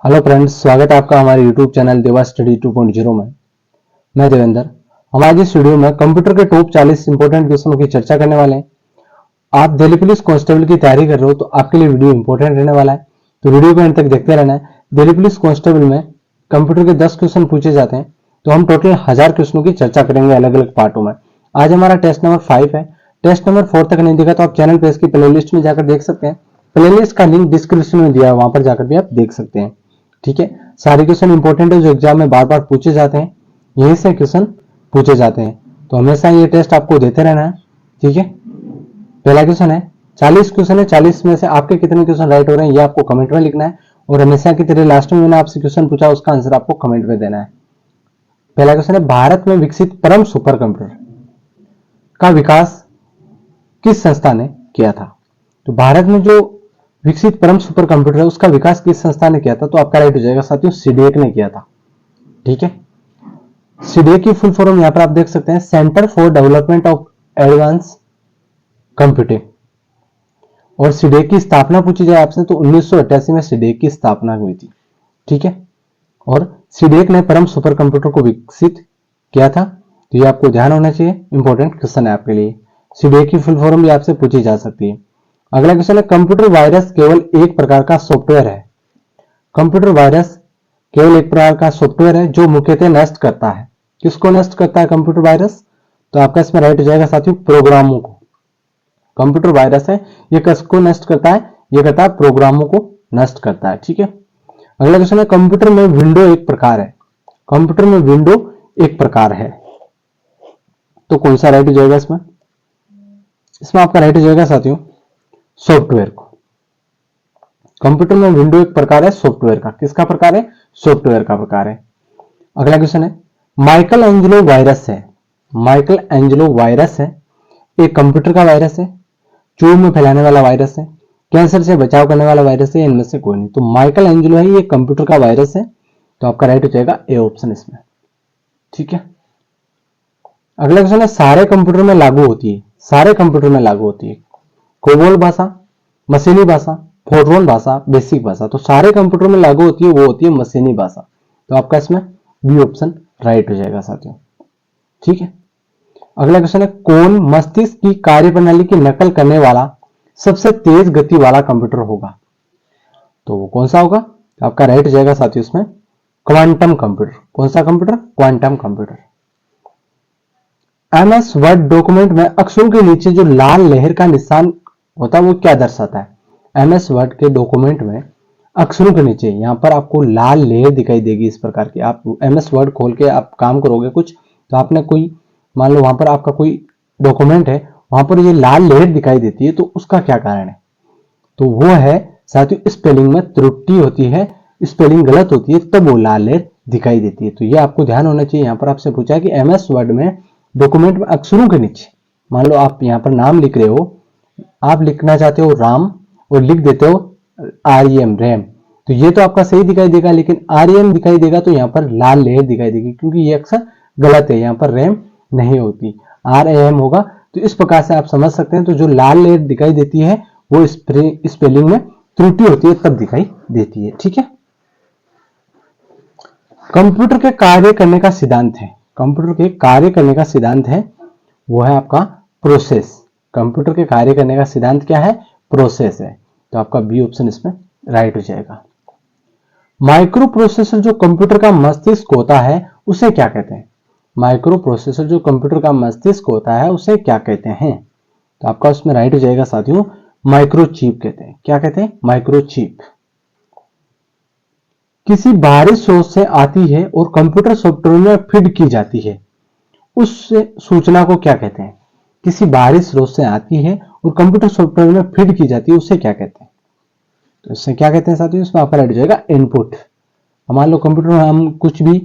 Hello friends, स्वागत है आपका हमारे यूट्यूब चैनल देवा स्टडी 2.0 में। मैं देवेंद्र। हमारे इस वीडियो में कंप्यूटर के टॉप 40 इंपॉर्टेंट क्वेश्चनों की चर्चा करने वाले हैं। आप दिल्ली पुलिस कांस्टेबल की तैयारी कर रहे हो तो आपके लिए वीडियो इंपॉर्टेंट रहने वाला है, तो वीडियो को अंत तक देखते रहना है। दिल्ली पुलिस कांस्टेबल में कंप्यूटर के 10 क्वेश्चन पूछे जाते हैं, तो हम टोटल 1000 क्वेश्चनों की चर्चा करेंगे अलग अलग पार्टों में। आज हमारा टेस्ट नंबर 5 है। टेस्ट नंबर 4 तक नहीं देखा तो आप चैनल पे इसकी प्लेलिस्ट में जाकर देख सकते हैं। प्लेलिस्ट का लिंक डिस्क्रिप्शन में दिया है, वहां पर जाकर भी आप देख सकते हैं। ठीक है, सारे क्वेश्चन इंपॉर्टेंट है जो एग्जाम में बार बार पूछे जाते हैं, यही से क्वेश्चन पूछे जाते हैं, तो हमेशा ये टेस्ट आपको देते रहना है। ठीक है, पहला क्वेश्चन है, 40 क्वेश्चन है, 40 में से आपके कितने क्वेश्चन राइट हो रहे हैं ये आपको कमेंट में लिखना है, और हमेशा की तरह लास्ट में मैंने आपसे क्वेश्चन पूछा उसका आंसर आपको कमेंट में देना है। पहला क्वेश्चन है, भारत में विकसित परम सुपर कंप्यूटर का विकास किस संस्था ने किया था? तो भारत में जो विकसित परम सुपर कंप्यूटर है उसका विकास किस संस्था ने किया था? तो आपका राइट हो जाएगा साथियों, सीडीएक ने किया था। ठीक है, सीडीएक की फुल फॉर्म यहां पर आप देख सकते हैं, centre for development of advance computing. और सीडीएक की स्थापना पूछी जाए आपसे तो 1988 में सीडीएक की स्थापना हुई थी। ठीक है, और सीडीएक ने परम सुपर कंप्यूटर को विकसित किया था, तो ये आपको ध्यान होना चाहिए, इंपॉर्टेंट क्वेश्चन है आपके लिए। सीडीएक की फुल फॉर्म भी आपसे पूछी जा सकती है। अगला क्वेश्चन है, कंप्यूटर वायरस केवल एक प्रकार का सॉफ्टवेयर है। कंप्यूटर वायरस केवल एक प्रकार का सॉफ्टवेयर है जो मुख्यतः नष्ट करता है। किसको नष्ट करता है कंप्यूटर वायरस? तो आपका इसमें राइट हो जाएगा साथियों, प्रोग्रामों को। कंप्यूटर वायरस है, ये किसको नष्ट करता है? ये करता है प्रोग्रामों को नष्ट करता है। ठीक है, अगला क्वेश्चन है, कंप्यूटर में विंडो एक प्रकार है। कंप्यूटर में विंडो एक प्रकार है, तो कौन सा राइट हो जाएगा इसमें? इसमें आपका राइट हो जाएगा साथियों, सॉफ्टवेयर को। कंप्यूटर में विंडो एक प्रकार है सॉफ्टवेयर का। किसका प्रकार है? सॉफ्टवेयर का प्रकार है। अगला क्वेश्चन है, माइकल एंजेलो वायरस है। माइकल एंजेलो वायरस है एक कंप्यूटर का वायरस है, चूहों में फैलाने वाला वायरस है, कैंसर से बचाव करने वाला वायरस है, इनमें से कोई नहीं। तो माइकल एंजेलो है, ये कंप्यूटर का वायरस है, तो आपका राइट हो जाएगा ए ऑप्शन इसमें। ठीक है, अगला क्वेश्चन है, सारे कंप्यूटर में लागू होती है। सारे कंप्यूटर में लागू होती है कोबोल भाषा, मशीनी भाषा, फोरट्रॉन भाषा, बेसिक भाषा। तो सारे कंप्यूटर में लागू होती है वो होती है मशीनी भाषा, तो आपका इसमें बी ऑप्शन राइट हो जाएगा साथियों। ठीक है, अगला क्वेश्चन है, कौन मस्तिष्क की कार्यप्रणाली की नकल करने वाला सबसे तेज गति वाला कंप्यूटर होगा? तो वो कौन सा होगा? तो आपका राइट हो जाएगा साथियों इसमें, क्वांटम कंप्यूटर। कौन सा computer? Quantum computer. MS word document में अक्षरों के नीचे जो लाल लहर का निशान होता है वो क्या दर्शाता है? एमएस वर्ड के डॉक्यूमेंट में अक्षरों के नीचे यहां पर आपको लाल लेयर दिखाई देगी इस प्रकार की। आप एमएस वर्ड खोल के आप काम करोगे कुछ, तो आपने कोई, मान लो वहां पर आपका कोई डॉक्यूमेंट है, वहां पर ये लाल लेयर दिखाई देती है, तो उसका क्या कारण है? तो वो है साथियों, स्पेलिंग में त्रुटि होती है, स्पेलिंग गलत होती है, तब वो लाल लेयर दिखाई देती है। तो ये आपको ध्यान होना चाहिए। यहाँ पर आपसे पूछा है कि एमएस वर्ड में डॉक्यूमेंट में अक्षरों के नीचे, मान लो आप यहाँ पर नाम लिख रहे हो, आप लिखना चाहते हो राम और लिख देते हो आरएम रैम, तो ये तो आपका सही दिखाई देगा, लेकिन आरएम दिखाई देगा तो यहाँ पर लाल लेयर दिखाई देगी, क्योंकि ये अक्षर गलत है, यहाँ पर रैम नहीं होती, आरएम होगा। तो इस प्रकार से आप समझ सकते हैं। तो जो लाल लेयर दिखाई देती है वो स्पेलिंग में त्रुटि होती है तब दिखाई देती है। ठीक है, कंप्यूटर के कार्य करने का सिद्धांत है। कंप्यूटर के कार्य करने का सिद्धांत है वो है आपका प्रोसेस। कंप्यूटर के कार्य करने का सिद्धांत क्या है? प्रोसेस है, तो आपका बी ऑप्शन इसमें राइट हो जाएगा। माइक्रो प्रोसेसर जो कंप्यूटर का मस्तिष्क होता है उसे क्या कहते हैं? माइक्रो प्रोसेसर जो कंप्यूटर का मस्तिष्क होता है उसे क्या कहते हैं? तो आपका उसमें राइट हो जाएगा साथियों, माइक्रोचिप कहते हैं। क्या कहते हैं? माइक्रोचिप। किसी बाहरी सोर्स से आती है और कंप्यूटर सॉफ्टवेयर में फीड की जाती है, उस सूचना को क्या कहते हैं? किसी बाहरी स्रोत से आती है और कंप्यूटर सॉफ्टवेयर में फीड की जाती है, उसे क्या कहते हैं? तो इससे क्या कहते हैं साथियों? इसमें आपका राइट हो जाएगा इनपुट। मान लो कंप्यूटर में हम कुछ भी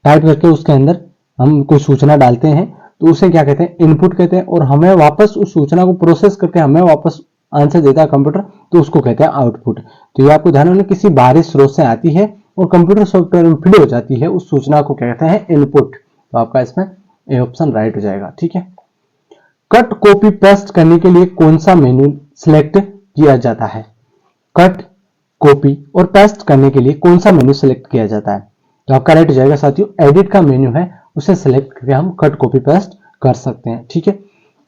टाइप करके उसके अंदर हम कोई सूचना डालते हैं, तो उसे क्या कहते हैं? इनपुट कहते हैं। और हमें वापस उस सूचना को प्रोसेस करके हमें वापस आंसर देता है कंप्यूटर, तो उसको कहते हैं आउटपुट। तो ये आपको ध्यान रखना, किसी बाहरी स्रोत से आती है और कंप्यूटर सॉफ्टवेयर में फीड हो जाती है, उस सूचना को कहते हैं इनपुट। तो आपका इसमें ए ऑप्शन राइट हो जाएगा। ठीक है, कट कॉपी पेस्ट करने के लिए कौन सा मेन्यू सिलेक्ट किया जाता है? कट कॉपी और पेस्ट करने के लिए कौन सा मेन्यू सेलेक्ट किया जाता है? तो आपका राइट हो जाएगा साथियों, एडिट का मेन्यू है, उसे सेलेक्ट करके हम कट कॉपी पेस्ट कर सकते हैं। ठीक है,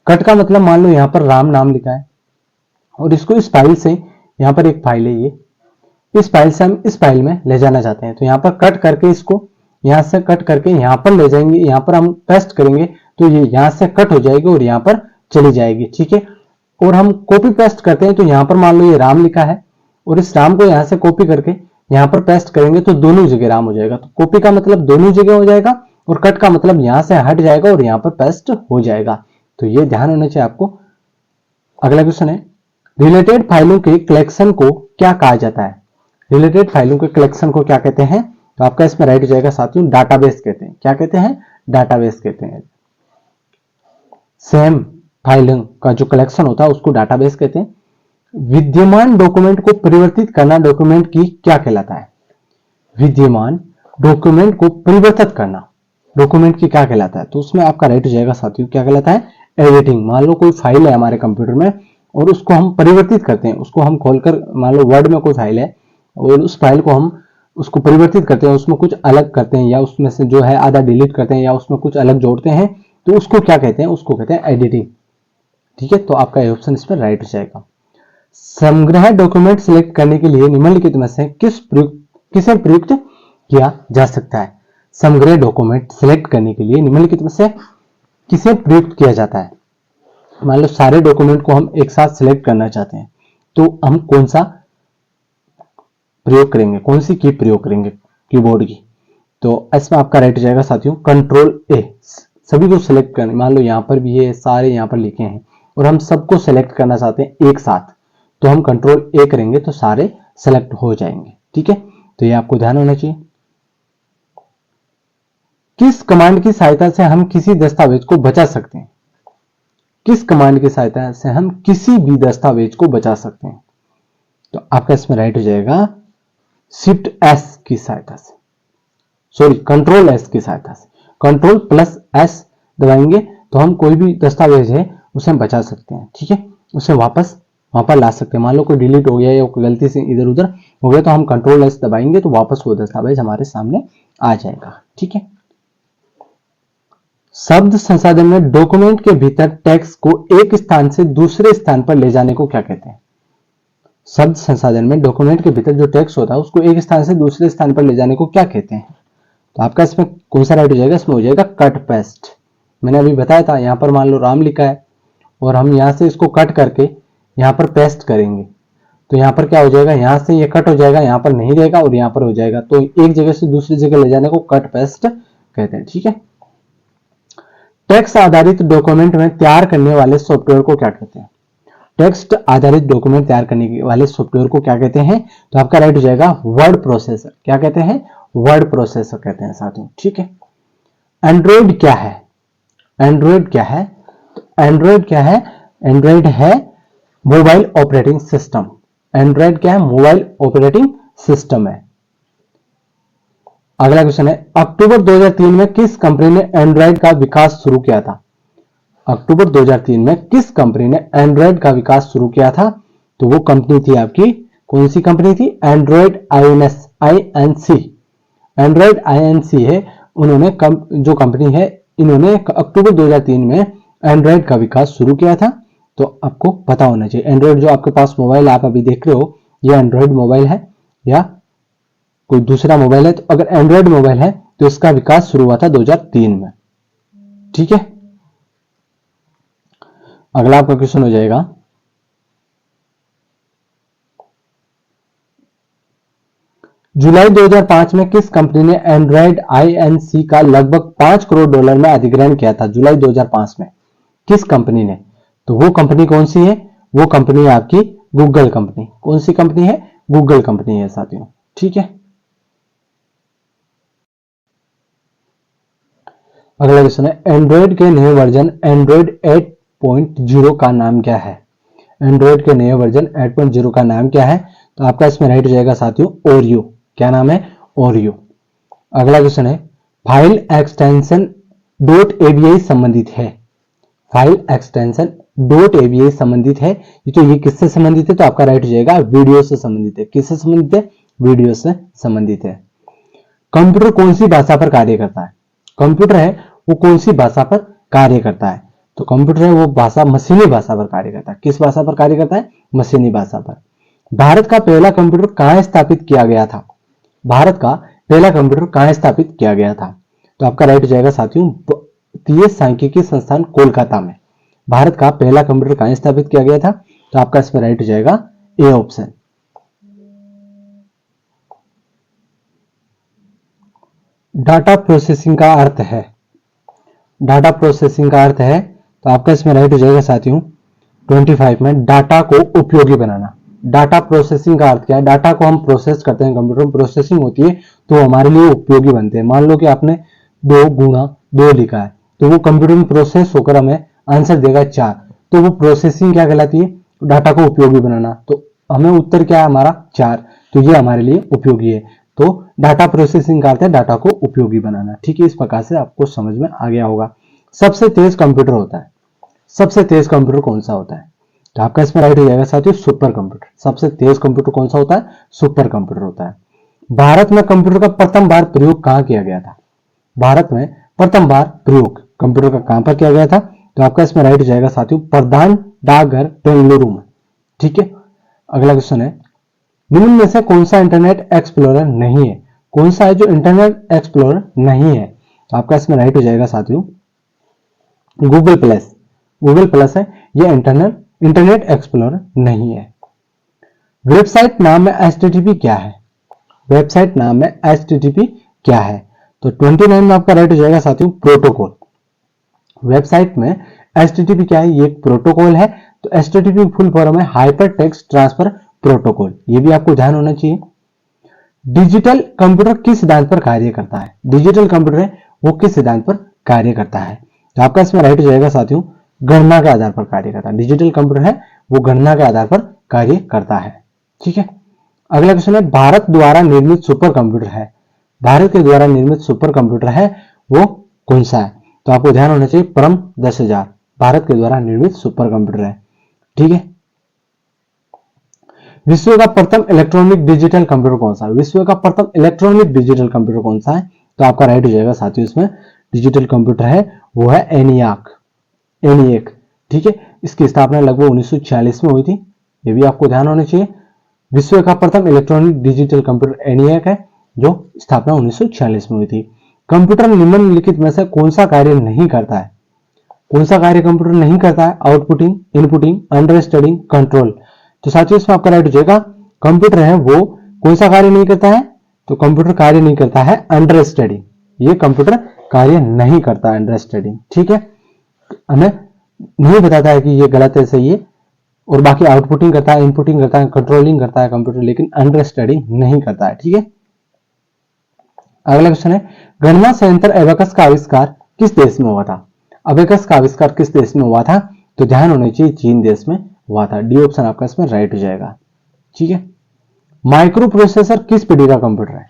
कट का मतलब मान लो यहाँ पर राम नाम लिखा है और इसको इस फाइल से, यहाँ पर एक फाइल है ये, इस फाइल से हम इस फाइल में ले जाना चाहते हैं, तो यहाँ पर कट करके इसको यहाँ से कट करके यहाँ पर ले जाएंगे, यहाँ पर हम पेस्ट करेंगे तो ये यहाँ से कट हो जाएगी और यहाँ पर चली जाएगी। ठीक है, और हम कॉपी पेस्ट करते हैं तो यहाँ पर मान लो ये राम लिखा है और इस राम को यहाँ से कॉपी करके यहाँ पर पेस्ट करेंगे तो दोनों जगह राम हो जाएगा। तो कॉपी का मतलब दोनों जगह हो जाएगा और कट का मतलब यहाँ से हट जाएगा और यहाँ पर पेस्ट हो जाएगा। तो ये ध्यान होना चाहिए आपको। अगला क्वेश्चन है, रिलेटेड फाइलों के कलेक्शन को क्या कहा जाता है? रिलेटेड फाइलों के कलेक्शन को क्या कहते हैं? तो आपका इसमें राइट हो जाएगा साथियों, डाटाबेस कहते हैं। क्या कहते हैं? डाटाबेस कहते हैं। सेम फाइलों का जो कलेक्शन होता है उसको डाटाबेस कहते हैं। विद्यमान डॉक्यूमेंट को परिवर्तित करना डॉक्यूमेंट की क्या कहलाता है? विद्यमान डॉक्यूमेंट को परिवर्तित करना डॉक्यूमेंट की क्या कहलाता है? तो उसमें आपका राइट हो जाएगा साथियों, क्या कहलाता है? एडिटिंग। मान लो कोई फाइल है हमारे कंप्यूटर में और उसको हम परिवर्तित करते हैं, उसको हम खोलकर, मान लो वर्ड में कोई फाइल है और उस फाइल को हम उसको परिवर्तित करते हैं, उसमें कुछ अलग करते हैं या उसमें से जो है आधा डिलीट करते हैं या उसमें कुछ अलग जोड़ते हैं, तो उसको क्या कहते हैं? उसको कहते हैं एडिटिंग। ठीक है, तो आपका ये ऑप्शन इस पर राइट हो जाएगा। संग्रह डॉक्यूमेंट सिलेक्ट करने के लिए निम्नलिखित में से किसे प्रयुक्त किया जा सकता है? संग्रह डॉक्यूमेंट सिलेक्ट करने के लिए निम्नलिखित में से किसे प्रयुक्त किया जाता है? मान लो सारे डॉक्यूमेंट को हम एक साथ सिलेक्ट करना चाहते हैं तो हम कौन सा प्रयोग करेंगे, कौन सी की प्रयोग करेंगे? कीबोर्ड की। तो इसमें आपका राइट हो जाएगा साथियों, कंट्रोल ए। सभी को सिलेक्ट करना, मान लो यहाँ पर भी ये सारे यहाँ पर लिखे हैं और हम सबको सिलेक्ट करना चाहते हैं एक साथ, तो हम कंट्रोल ए करेंगे तो सारे सेलेक्ट हो जाएंगे। ठीक है, तो ये आपको ध्यान होना चाहिए। किस कमांड की सहायता से हम किसी दस्तावेज को बचा सकते हैं? किस कमांड की सहायता से हम किसी भी दस्तावेज को बचा सकते हैं? तो आपका इसमें राइट हो जाएगा शिफ्ट एस की सहायता से, सॉरी कंट्रोल एस की सहायता से। कंट्रोल प्लस एस दबाएंगे तो हम कोई भी दस्तावेज है उसे हम बचा सकते हैं। ठीक है, उसे वापस वहां पर ला सकते हैं। मान लो कोई डिलीट हो गया या कोई गलती से इधर उधर हो गया तो हम कंट्रोल एस दबाएंगे तो वापस वो दस्तावेज हमारे सामने आ जाएगा। ठीक है, शब्द संसाधन में डॉक्यूमेंट के भीतर टेक्स्ट को एक स्थान से दूसरे स्थान पर ले जाने को क्या कहते हैं? शब्द संसाधन में डॉक्यूमेंट के भीतर जो टेक्स्ट होता है उसको एक स्थान से दूसरे स्थान पर ले जाने को क्या कहते हैं? तो आपका इसमें कौन सा राइट हो जाएगा? इसमें हो जाएगा कट पेस्ट। मैंने अभी बताया था, यहाँ पर मान लो राम लिखा है और हम यहाँ से इसको कट करके यहाँ पर पेस्ट करेंगे तो यहाँ पर क्या हो जाएगा? यहाँ से ये कट हो जाएगा, यहाँ पर नहीं रहेगा और यहाँ पर हो जाएगा। तो एक जगह से दूसरी जगह ले जाने को कट पेस्ट कहते हैं। ठीक है, टेक्स्ट आधारित डॉक्यूमेंट में तैयार करने वाले सॉफ्टवेयर को क्या कहते हैं? टेक्स्ट आधारित डॉक्यूमेंट तैयार करने वाले सॉफ्टवेयर को क्या कहते हैं? तो आपका राइट हो जाएगा वर्ड प्रोसेसर। क्या कहते हैं? वर्ड प्रोसेसर कहते हैं साथियों। ठीक है, एंड्रॉइड क्या है? एंड्रॉइड क्या है? तो एंड्रॉइड क्या है? एंड्रॉइड है मोबाइल ऑपरेटिंग सिस्टम। एंड्रॉइड क्या है? मोबाइल ऑपरेटिंग सिस्टम है। अगला क्वेश्चन है, अक्टूबर 2003 में किस कंपनी ने एंड्रॉइड का विकास शुरू किया था? अक्टूबर 2003 में किस कंपनी ने एंड्रॉइड का विकास शुरू किया था? तो वो कंपनी थी आपकी, कौन सी कंपनी थी? Android INC। एंड्रॉइड INC है, उन्होंने जो कंपनी है इन्होंने अक्टूबर 2003 में एंड्रॉइड का विकास शुरू किया था। तो आपको पता होना चाहिए, एंड्रॉइड जो आपके पास मोबाइल आप अभी देख रहे हो ये एंड्रॉइड मोबाइल है या कोई दूसरा मोबाइल है? तो अगर एंड्रॉइड मोबाइल है तो इसका विकास शुरू हुआ था 2003 में। ठीक है, अगला आपका क्वेश्चन हो जाएगा, जुलाई 2005 में किस कंपनी ने एंड्रॉइड INC का लगभग $5 करोड़ में अधिग्रहण किया था? जुलाई 2005 में किस कंपनी ने? तो वो कंपनी कौन सी है? वो कंपनी है आपकी गूगल कंपनी। कौन सी कंपनी है? गूगल कंपनी है साथियों। ठीक है, अगला क्वेश्चन है, एंड्रॉइड के नए वर्जन एंड्रॉइड 8.0 का नाम क्या है? एंड्रॉइड के नए वर्जन 8.0 का नाम क्या है? तो आपका इसमें राइट हो जाएगा साथियों ओरियो। क्या नाम है? ओरियो। अगला क्वेश्चन है, फाइल एक्सटेंशन .avi संबंधित है। फाइल एक्सटेंशन .avi संबंधित है, तो ये किससे संबंधित है, तो आपका राइट हो जाएगा वीडियो से संबंधित है। किससे संबंधित है, वीडियो से संबंधित है। कंप्यूटर कौन सी भाषा पर कार्य करता है, कंप्यूटर है वो कौन सी भाषा पर कार्य करता है, तो कंप्यूटर है वो भाषा मशीनी भाषा पर कार्य करता है। किस भाषा पर कार्य करता है, मशीनी भाषा पर। भारत का पहला कंप्यूटर कहां स्थापित किया गया था, भारत का पहला कंप्यूटर कहां स्थापित किया गया था, तो आपका राइट हो जाएगा साथियों TS सांख्यिकी संस्थान कोलकाता में। भारत का पहला कंप्यूटर कहां स्थापित किया गया था, तो आपका इसमें राइट हो जाएगा ए ऑप्शन। डाटा प्रोसेसिंग का अर्थ है, डाटा प्रोसेसिंग का अर्थ है, तो आपका इसमें राइट हो जाएगा साथियों 25 में डाटा को उपयोगी बनाना। डाटा प्रोसेसिंग का अर्थ क्या है, डाटा को हम प्रोसेस करते हैं, कंप्यूटर में प्रोसेसिंग होती है तो हमारे लिए उपयोगी बनते हैं। मान लो कि आपने 2 गुणा 2 लिखा है, तो वो कंप्यूटर में प्रोसेस होकर हमें आंसर देगा 4, तो वो प्रोसेसिंग क्या कहलाती है, डाटा को उपयोगी बनाना। तो हमें उत्तर क्या है हमारा 4, तो ये हमारे लिए उपयोगी है। तो डाटा प्रोसेसिंग का अर्थ है डाटा को उपयोगी बनाना। ठीक है, इस प्रकार से आपको समझ में आ गया होगा। सबसे तेज कंप्यूटर होता है, सबसे तेज कंप्यूटर कौन सा होता है, तो आपका इसमें राइट हो जाएगा साथियों सुपर कंप्यूटर। सबसे तेज कंप्यूटर कौन सा होता है, सुपर कंप्यूटर होता है। भारत में कंप्यूटर का प्रथम बार प्रयोग कहां किया गया था, भारत में प्रथम बार प्रयोग कंप्यूटर का कहां पर किया गया था, तो आपका इसमें राइट हो जाएगा साथियों प्रधान डाकघर बेंगलुरु में। ठीक है, अगला क्वेश्चन है निम्न में से कौन सा इंटरनेट एक्सप्लोरर नहीं है, कौन सा है जो इंटरनेट एक्सप्लोरर नहीं है, तो आपका इसमें राइट हो जाएगा साथियों गूगल प्लस। गूगल प्लस है, यह इंटरनेट एक्सप्लोरर नहीं है। वेबसाइट नाम में HTTP क्या है, वेबसाइट नाम में HTTP क्या है, तो 29 में आपका राइट हो जाएगा साथियों प्रोटोकॉल। वेबसाइट में HTTP क्या है, ये एक प्रोटोकॉल है। तो HTTP फुल फॉर्म है हाइपर टेक्स्ट ट्रांसफर प्रोटोकॉल, ये भी आपको ध्यान होना चाहिए। डिजिटल कंप्यूटर किस सिद्धांत पर कार्य करता है, डिजिटल कंप्यूटर है वो किस सिद्धांत पर कार्य करता है, तो आपका इसमें राइट हो जाएगा साथियों गणना के आधार पर कार्य करता है। डिजिटल कंप्यूटर है वो गणना के आधार पर कार्य करता है। ठीक है, अगला क्वेश्चन है भारत द्वारा निर्मित सुपर कंप्यूटर है, भारत के द्वारा निर्मित सुपर कंप्यूटर है वो कौन सा है, तो आपको ध्यान होना चाहिए परम 10,000 भारत के द्वारा निर्मित सुपर कंप्यूटर है। ठीक है, विश्व का प्रथम इलेक्ट्रॉनिक डिजिटल कंप्यूटर कौन सा है, विश्व का प्रथम इलेक्ट्रॉनिक डिजिटल कंप्यूटर कौन सा है, तो आपका राइट हो जाएगा साथियों इसमें डिजिटल कंप्यूटर है वो है एनियाक। ठीक है, इसकी स्थापना लगभग 1946 में हुई थी, ये भी आपको ध्यान होना चाहिए। विश्व का प्रथम इलेक्ट्रॉनिक डिजिटल कंप्यूटर एनियाक है जो स्थापना 1946 में हुई थी। कंप्यूटर निम्नलिखित में से कौन सा कार्य नहीं करता है, कौन सा कार्य कंप्यूटर नहीं करता है, आउटपुटिंग, इनपुटिंग, अंडरस्टैंडिंग, कंट्रोल, तो साथियों इसमें आपका राइट हो जाएगा कंप्यूटर है वो कौन सा कार्य नहीं करता है, तो कंप्यूटर कार्य नहीं करता है अंडरस्टैंडिंग, ये कंप्यूटर कार्य नहीं करता है अंडरस्टैंडिंग। ठीक है, हमें नहीं बताता है कि ये गलत है सही है, और बाकी आउटपुटिंग करता है, इनपुटिंग करता है, कंट्रोलिंग करता है कंप्यूटर, लेकिन अंडरस्टैंडिंग नहीं करता है। ठीक है, अगला क्वेश्चन है गणना संयंत्र एबेकस का आविष्कार किस देश में हुआ था, अबेकस का आविष्कार किस देश में हुआ था, तो ध्यान होना चाहिए चीन देश में हुआ था। डी ऑप्शन आपका इसमें राइट हो जाएगा। ठीक है, माइक्रो प्रोसेसर किस पीढ़ी का कंप्यूटर है,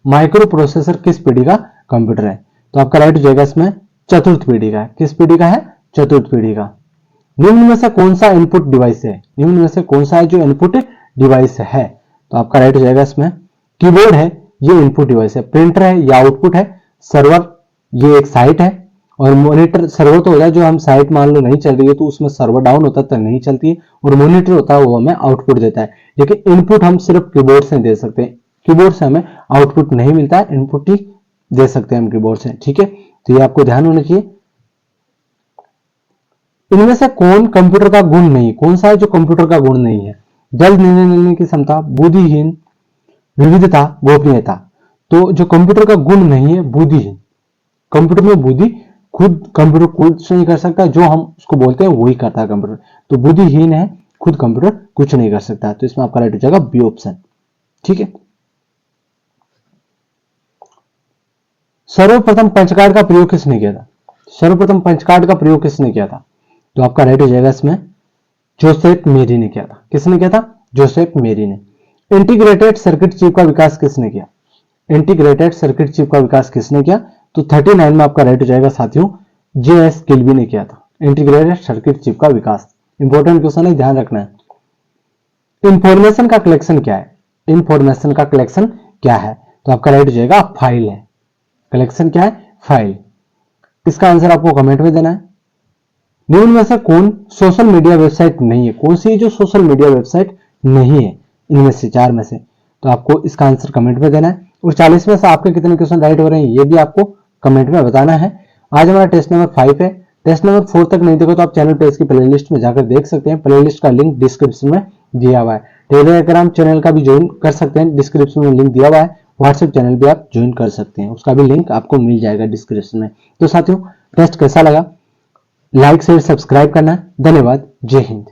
माइक्रो प्रोसेसर किस पीढ़ी का कंप्यूटर है, तो आपका राइट हो जाएगा इसमें चतुर्थ पीढ़ी का। किस पीढ़ी का है, चतुर्थ पीढ़ी का। निम्न में से कौन सा इनपुट डिवाइस है, निम्न में से कौन सा है जो इनपुट डिवाइस है, तो आपका राइट हो जाएगा इसमें कीबोर्ड है, ये इनपुट डिवाइस है। प्रिंटर है या आउटपुट है, सर्वर ये एक साइट है, और मॉनिटर सर्वर तो होता है जो हम साइट मान लो नहीं चल रही है तो उसमें सर्वर डाउन होता है तो नहीं चलती है, और मॉनिटर होता है वो हमें आउटपुट देता है। लेकिन इनपुट हम सिर्फ कीबोर्ड से दे सकते हैं, कीबोर्ड से हमें आउटपुट नहीं मिलता है, इनपुट ही दे सकते हैं हम कीबोर्ड से। ठीक है, तो ये आपको ध्यान होना चाहिए। इनमें से कौन कंप्यूटर का गुण नहीं, कौन सा है जो कंप्यूटर का गुण नहीं है, जल्द निर्णय लेने की क्षमता, बुद्धिहीन, विविधता, गोपनीयता, तो जो कंप्यूटर का गुण नहीं है बुद्धिहीन, कंप्यूटर में बुद्धि खुद कंप्यूटर कुछ नहीं कर सकता, जो हम उसको बोलते हैं वही करता है कंप्यूटर, तो बुद्धिहीन है, खुद कंप्यूटर कुछ नहीं कर सकता, तो इसमें आपका राइट हो जाएगा बी ऑप्शन। ठीक है, सर्वप्रथम पंचकार्ड का प्रयोग किसने किया था, सर्वप्रथम पंचकार्ड का प्रयोग किसने किया था, तो आपका राइट हो जाएगा इसमें जोसेफ मेरी ने किया था। किसने किया था, जोसेफ मेरी ने। इंटीग्रेटेड सर्किट चिप का विकास किसने किया, इंटीग्रेटेड सर्किट चिप का विकास किसने किया, तो 39 में आपका राइट हो जाएगा साथियों JS किल्बी ने किया था। इंटीग्रेटेड सर्किट चिप का विकास। इंपॉर्टेंट क्वेश्चन है, ध्यान रखना है। इंफॉर्मेशन का कलेक्शन क्या है? इंफॉर्मेशन का कलेक्शन क्या है? तो आपका राइट हो जाएगा फाइल है। कलेक्शन क्या है? फाइल। इसका आंसर आपको कमेंट में देना है। निम्न में से कौन सोशल मीडिया वेबसाइट नहीं है? कौन सी जो सोशल मीडिया वेबसाइट नहीं है इनमें से, 4 में से? तो आपको इसका आंसर कमेंट में देना है। और 40 में से आपके कितने क्वेश्चन राइट हो रहे हैं ये भी आपको कमेंट में बताना है। आज हमारा टेस्ट नंबर 5 है। टेस्ट नंबर 4 तक नहीं देखो तो आप चैनल पे इसकी प्लेलिस्ट में जाकर देख सकते हैं। प्लेलिस्ट का लिंक डिस्क्रिप्शन में दिया हुआ है। टेलीग्राम चैनल का भी ज्वाइन कर सकते हैं, डिस्क्रिप्शन में लिंक दिया हुआ है। व्हाट्सएप चैनल भी आप ज्वाइन कर सकते हैं, उसका भी लिंक आपको मिल जाएगा डिस्क्रिप्शन में। तो साथियों, टेस्ट कैसा लगा? लाइक शेयर सब्सक्राइब करना। धन्यवाद। जय हिंद।